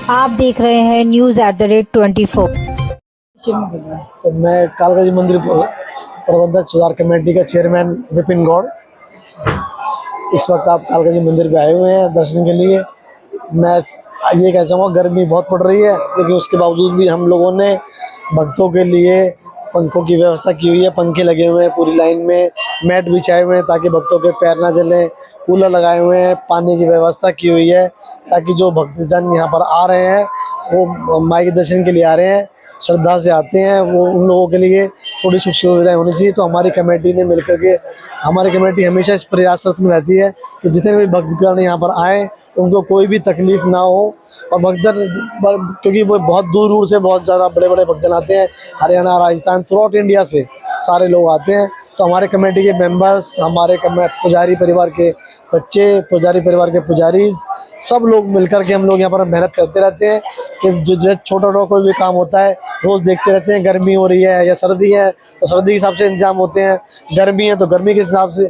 आप देख रहे हैं news@24। तो मैं कालकाजी मंदिर प्रबंधक सुधार कमेटी का चेयरमैन विपिन गौड़। इस वक्त आप कालकाजी मंदिर पे आए हुए हैं दर्शन के लिए। मैं ये कहना चाहूँगा, गर्मी बहुत पड़ रही है, लेकिन उसके बावजूद भी हम लोगों ने भक्तों के लिए पंखों की व्यवस्था की हुई है। पंखे लगे हुए हैं पूरी लाइन में, मैट बिछाए हुए हैं ताकि भक्तों के पैर ना जलें, कूलर लगाए हुए हैं, पानी की व्यवस्था की हुई है ताकि जो भक्तजन यहाँ पर आ रहे हैं वो माई के दर्शन के लिए आ रहे हैं, श्रद्धा से आते हैं, वो उन लोगों के लिए थोड़ी सुख सुविधाएँ होनी चाहिए। तो हमारी कमेटी ने मिलकर के, हमारी कमेटी हमेशा इस प्रयासरत में रहती है कि जितने भी भक्तगण यहाँ पर आएँ उनको कोई भी तकलीफ़ ना हो। और भक्तजन, क्योंकि वो बहुत दूर दूर से बहुत ज़्यादा बड़े बड़े भक्तजन आते हैं, Haryana, Rajasthan, through out India से सारे लोग आते हैं। तो हमारे कमेटी के मेंबर्स, हमारे पुजारी परिवार के बच्चे, पुजारी परिवार के पुजारी, सब लोग मिलकर के हम लोग यहाँ पर मेहनत करते रहते हैं कि जो छोटा छोटा कोई भी काम होता है रोज़ देखते रहते हैं। गर्मी हो रही है या सर्दी है तो सर्दी के हिसाब से इंतजाम होते हैं, गर्मी है तो गर्मी के हिसाब से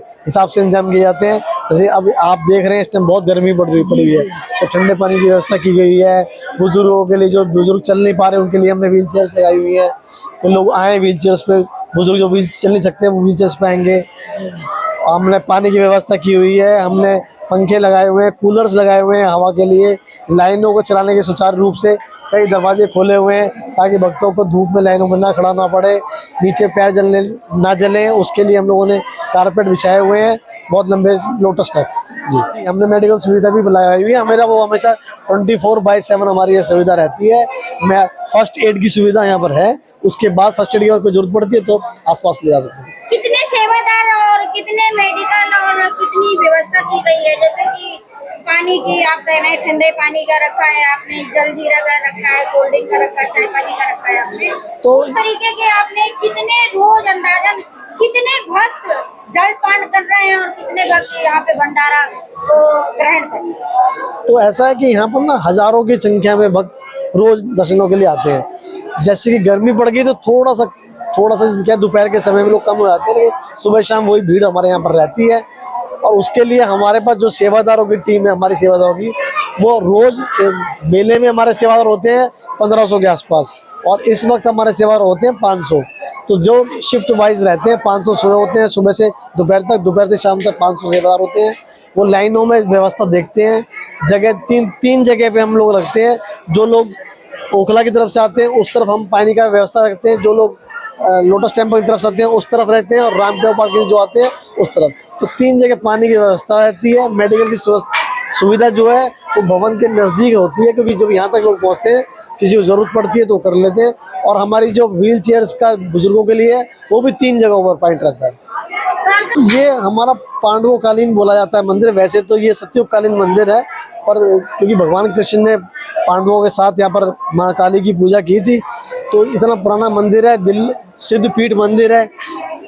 इंतजाम किए जाते हैं। जैसे अब आप देख रहे हैं इस टाइम बहुत गर्मी पड़ी हुई है, तो ठंडे पानी की व्यवस्था की गई है। बुजुर्गों के लिए, जो बुजुर्ग चल नहीं पा रहे उनके लिए हमने व्हील चेयर्स लगाई हुई है कि लोग आएँ व्हील चेयर्स पे। बुजुर्ग जो चल नहीं सकते वो व्हील चेयर्स पे आएंगे। हमने पानी की व्यवस्था की हुई है, हमने पंखे लगाए हुए हैं, कूलर्स लगाए हुए हैं हवा के लिए। लाइनों को चलाने के सुचारू रूप से कई दरवाजे खोले हुए हैं ताकि भक्तों को धूप में लाइनों में ना खड़ा ना पड़े, नीचे पैर ना जलें, उसके लिए हम लोगों ने कारपेट बिछाए हुए हैं बहुत लंबे लोटस तक। जी, हमने मेडिकल सुविधा भी लगाई हुई है। हमेशा 24/7 हमारी ये सुविधा रहती है। मैं फर्स्ट एड की सुविधा यहाँ पर है, उसके बाद फर्स्ट एड की अगर कोई जरूरत पड़ती है तो आसपास ले जा सकते हैं। कितने सेवादार और कितने मेडिकल और कितनी व्यवस्था की गई है? जैसे कि पानी की आप कह रहे हैं, ठंडे पानी का रखा है आपने, जलजीरा का रखा है, कोल्ड ड्रिंक का रखा है, चाय पानी का रखा है आपने, तो उस तरीके के आपने कितने रोज अंदाजन कितने भक्त जलपान कर रहे हैं और कितने भक्त यहाँ पे भंडारा को ग्रहण कर रहे हैं? तो ऐसा है कि यहाँ पर ना हजारों की संख्या में भक्त रोज दर्शनों के लिए आते हैं। जैसे कि गर्मी पड़ गई तो थोड़ा सा क्या दोपहर के समय में लोग कम हो जाते हैं, लेकिन सुबह शाम वही भीड़ हमारे यहाँ पर रहती है। और उसके लिए हमारे पास जो सेवादारों की टीम है, हमारी सेवादारों की, वो रोज मेले में हमारे सेवादार होते हैं 1500 के आसपास, और इस वक्त हमारे सेवादार होते हैं 500। तो जो शिफ्ट वाइज रहते हैं 500 सुबह होते हैं, सुबह से दोपहर तक, दोपहर से शाम तक 500 सेवादार होते हैं। वो लाइनों में व्यवस्था देखते हैं, जगह तीन जगह पे हम लोग रखते हैं। जो लोग ओखला की तरफ से आते हैं उस तरफ हम पानी का व्यवस्था रखते हैं, जो लोग लोटस टेम्पल की तरफ से आते हैं उस तरफ रहते हैं, और रामदेव पार्क जो आते हैं उस तरफ। तो 3 जगह पानी की व्यवस्था रहती है। मेडिकल की सुविधा जो है वो भवन के नज़दीक होती है, क्योंकि जब यहाँ तक लोग पहुँचते हैं, किसी को ज़रूरत पड़ती है तो कर लेते हैं। और हमारी जो व्हील चेयर्स का बुजुर्गों के लिए है वो भी 3 जगहों पर पॉइंट रहता है। ये हमारा पांडवकालीन बोला जाता है मंदिर, वैसे तो ये सतयुगकालीन मंदिर है, पर क्योंकि भगवान कृष्ण ने पांडवों के साथ यहाँ पर माँ काली की पूजा की थी, तो इतना पुराना मंदिर है। दिल्ली सिद्धपीठ मंदिर है,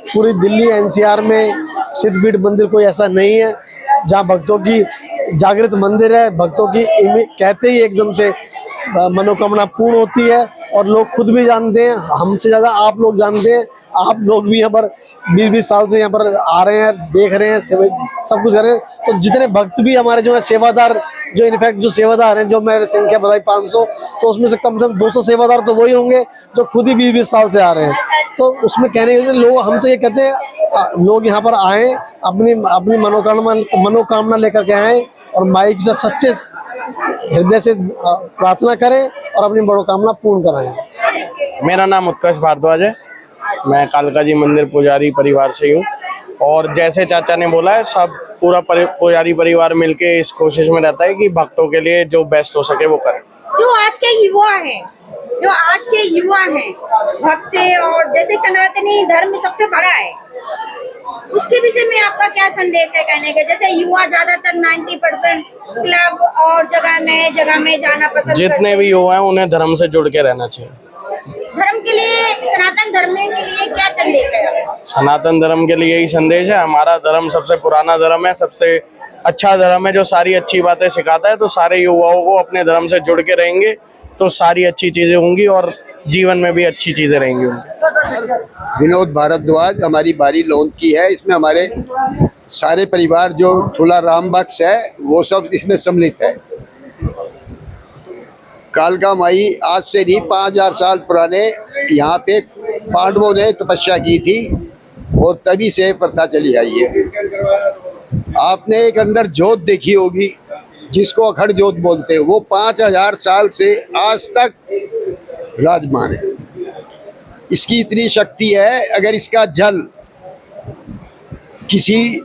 पूरी दिल्ली एनसीआर में सिद्धपीठ मंदिर कोई ऐसा नहीं है जहाँ भक्तों की जागृत मंदिर है। भक्तों की कहते ही एकदम से मनोकामना पूर्ण होती है, और लोग खुद भी जानते हैं, हमसे ज़्यादा आप लोग जानते हैं। आप लोग भी यहाँ पर 20-20 साल से यहाँ पर आ रहे हैं, देख रहे हैं, सब कुछ कर रहे हैं। तो जितने भक्त भी हमारे जो है सेवादार, जो इनफैक्ट जो सेवादार हैं, जो मैंने संख्या बताई 500, तो उसमें से कम 200 सेवादार तो वही होंगे जो खुद ही 20-20 साल से आ रहे हैं। तो उसमें कहने के लोग, हम तो ये कहते हैं लोग यहाँ पर आएँ, अपनी मनोकामना लेकर के आएँ, और माई के साथ सच्चे हृदय से प्रार्थना करें और अपनी मनोकामना पूर्ण कराएं। मेरा नाम उत्कर्ष भारद्वाज है, मैं कालकाजी मंदिर पुजारी परिवार से हूँ। और जैसे चाचा ने बोला है, सब पूरा पुजारी परिवार मिलके इस कोशिश में रहता है कि भक्तों के लिए जो बेस्ट हो सके वो करें। जो आज के युवा हैं, भक्त हैं, और जैसे सनातनी धर्म सबसे बड़ा है, उसके विषय में आपका क्या संदेश है कहने के? जैसे युवा ज्यादातर 90% क्लब और जगह में जाना पसंद करते हैं। जितने भी युवा हैं उन्हें धर्म से जुड़ के रहना चाहिए। धर्म के लिए, सनातन धर्म के लिए क्या संदेश है? सनातन धर्म के लिए यही संदेश है, हमारा धर्म सबसे पुराना धर्म है, सबसे अच्छा धर्म है, जो सारी अच्छी बातें सिखाता है। तो सारे युवाओं को अपने धर्म से जुड़ के रहेंगे तो सारी अच्छी चीजें होंगी और जीवन में भी अच्छी चीजें रहेंगी उनकी। विनोद भारद्वाज हमारी बारी लोन की है। इसमें हमारे सारे परिवार, जो ठुला राम बख्श है, वो सब इसमें सम्मिलित है। कालका माई आज से नहीं 5000 साल पुराने यहाँ पे पांडवों ने तपस्या की थी और तभी से प्रथा चली आई है। आपने एक अंदर जोत देखी होगी जिसको अखंड जोत बोलते हैं, वो 5000 साल से आज तक विराजमान है। इसकी इतनी शक्ति है, अगर इसका जल किसी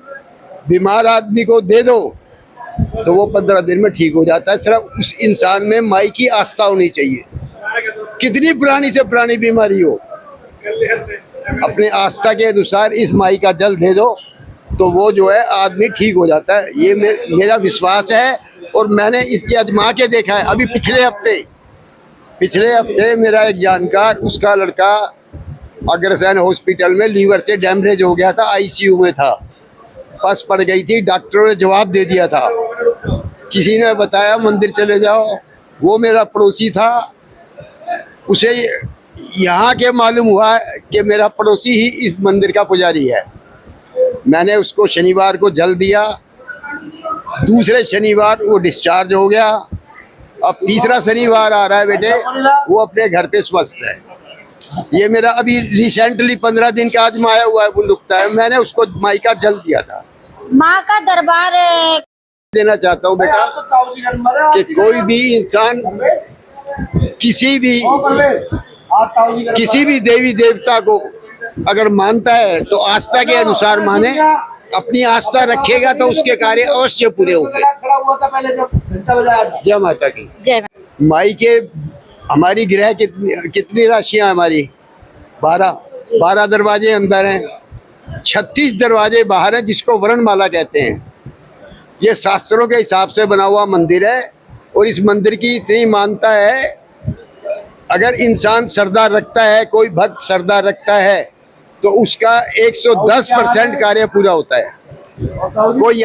बीमार आदमी को दे दो तो वो 15 दिन में ठीक हो जाता है। सिर्फ उस इंसान में माई की आस्था होनी चाहिए, कितनी पुरानी से पुरानी बीमारी हो, अपने आस्था के अनुसार इस माई का जल दे दो तो वो जो है आदमी ठीक हो जाता है। ये मेरा विश्वास है और मैंने इसके आजमा के देखा है। अभी पिछले हफ्ते मेरा एक जानकार, उसका लड़का अग्रसेन हॉस्पिटल में लीवर से डैमेज हो गया था, आईसीयू में था, पस पड़ गई थी, डॉक्टरों ने जवाब दे दिया था। किसी ने बताया मंदिर चले जाओ, वो मेरा पड़ोसी था, उसे यहाँ के मालूम हुआ कि मेरा पड़ोसी ही इस मंदिर का पुजारी है। मैंने उसको शनिवार को जल दिया, दूसरे शनिवार वो डिस्चार्ज हो गया, अब तीसरा शनिवार आ रहा है बेटे, वो अपने घर पे स्वस्थ है। ये मेरा अभी रिसेंटली 15 दिन का आजमाया हुआ है, वो लुकता है। मैंने उसको माई का जल दिया था। माँ का दरबार देना चाहता हूँ बेटा कि कोई भी इंसान किसी भी देवी देवता को अगर मानता है तो आस्था के अनुसार माने, अपनी आस्था रखेगा तो उसके कार्य अवश्य पूरे होंगे। जय माता की जय। माई के हमारी ग्रह कितनी राशियां हमारी 12 दरवाजे अंदर हैं, 36 दरवाजे बाहर हैं, जिसको वर्णमाला कहते हैं। ये शास्त्रों के हिसाब से बना हुआ मंदिर है और इस मंदिर की इतनी मान्यता है, अगर इंसान श्रद्धा रखता है, कोई भक्त श्रद्धा रखता है तो उसका 110% कार्य पूरा होता है। कोई